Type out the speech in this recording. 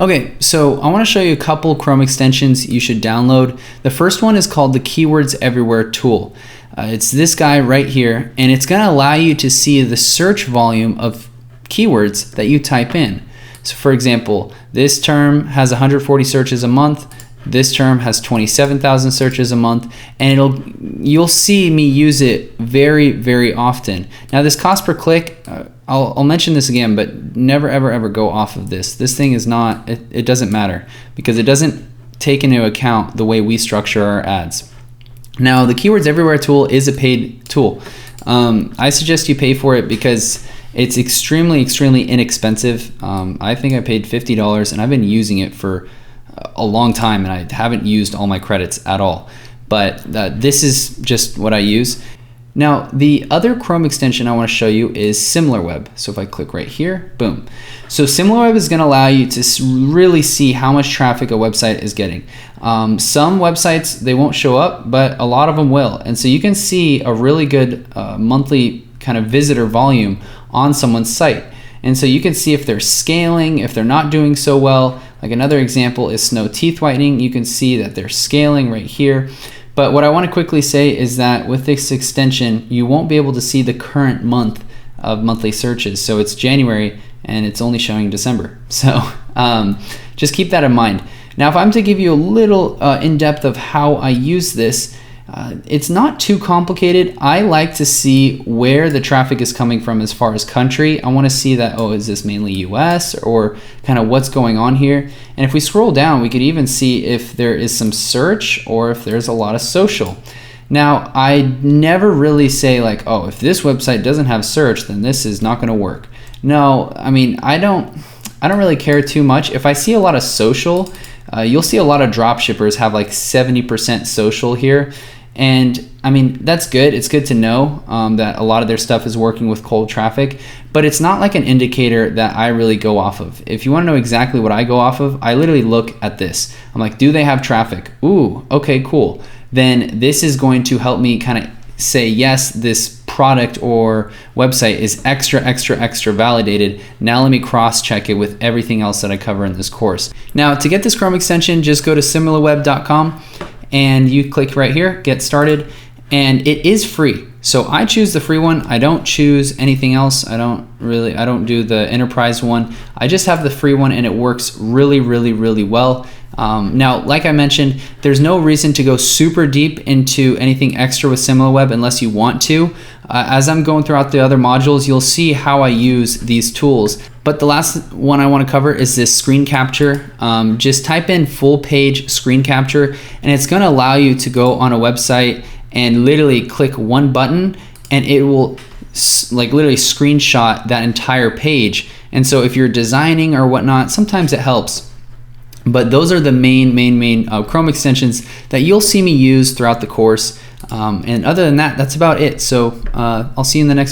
Okay, so I want to show you a couple Chrome extensions you should download. The first one is called the Keywords Everywhere tool. It's this guy right here, and it's going to allow you to see the search volume of keywords that you type in. So for example, this term has 140 searches a month. This term has 27,000 searches a month, and you'll see me use it very, very often. Now this cost per click, I'll mention this again, but never ever go off of this. This thing is not, it doesn't matter because it doesn't take into account the way we structure our ads. Now the Keywords Everywhere tool is a paid tool. I suggest you pay for it because it's extremely inexpensive. I think I paid $50 and I've been using it for a long time and I haven't used all my credits at all. But this is just what I use. Now the other Chrome extension I want to show you is SimilarWeb. So if I click right here, boom. So SimilarWeb is going to allow you to really see how much traffic a website is getting. Some websites, they won't show up, but a lot of them will. And so you can see a really good monthly kind of visitor volume on someone's site. And so you can see if they're scaling, if they're not doing so well. Like another example is Snow Teeth Whitening. You can see that they're scaling right here. But what I want to quickly say is that with this extension, you won't be able to see the current month of monthly searches. So it's January and it's only showing December. So just keep that in mind. Now, if I'm to give you a little in-depth of how I use this, it's not too complicated. I like to see where the traffic is coming from as far as country. I want to see that, oh, is this mainly US or kind of what's going on here? And if we scroll down, we could even see if there is some search or if there's a lot of social. Now, I never really say like, oh, if this website doesn't have search, then this is not going to work. No, I mean, I don't really care too much. If I see a lot of social, you'll see a lot of dropshippers have like 70% social here. And I mean, that's good. It's good to know that a lot of their stuff is working with cold traffic, but it's not like an indicator that I really go off of. If you want to know exactly what I go off of, I literally look at this. I'm like, do they have traffic? Ooh, okay, cool. Then this is going to help me kind of say, yes, this product or website is extra validated. Now let me cross check it with everything else that I cover in this course. Now to get this Chrome extension, just go to similarweb.com and you click right here, get started, and it is free. So I choose the free one. I don't choose anything else. I don't do the enterprise one. I just have the free one and it works really well. Now, like I mentioned, there's no reason to go super deep into anything extra with SimilarWeb unless you want to. As I'm going throughout the other modules, you'll see how I use these tools. But the last one I want to cover is this screen capture. Just type in full page screen capture and it's going to allow you to go on a website and literally click one button and it will like literally screenshot that entire page. And so if you're designing or whatnot, sometimes it helps. But those are the main Chrome extensions that you'll see me use throughout the course. And other than that, that's about it. So I'll see you in the next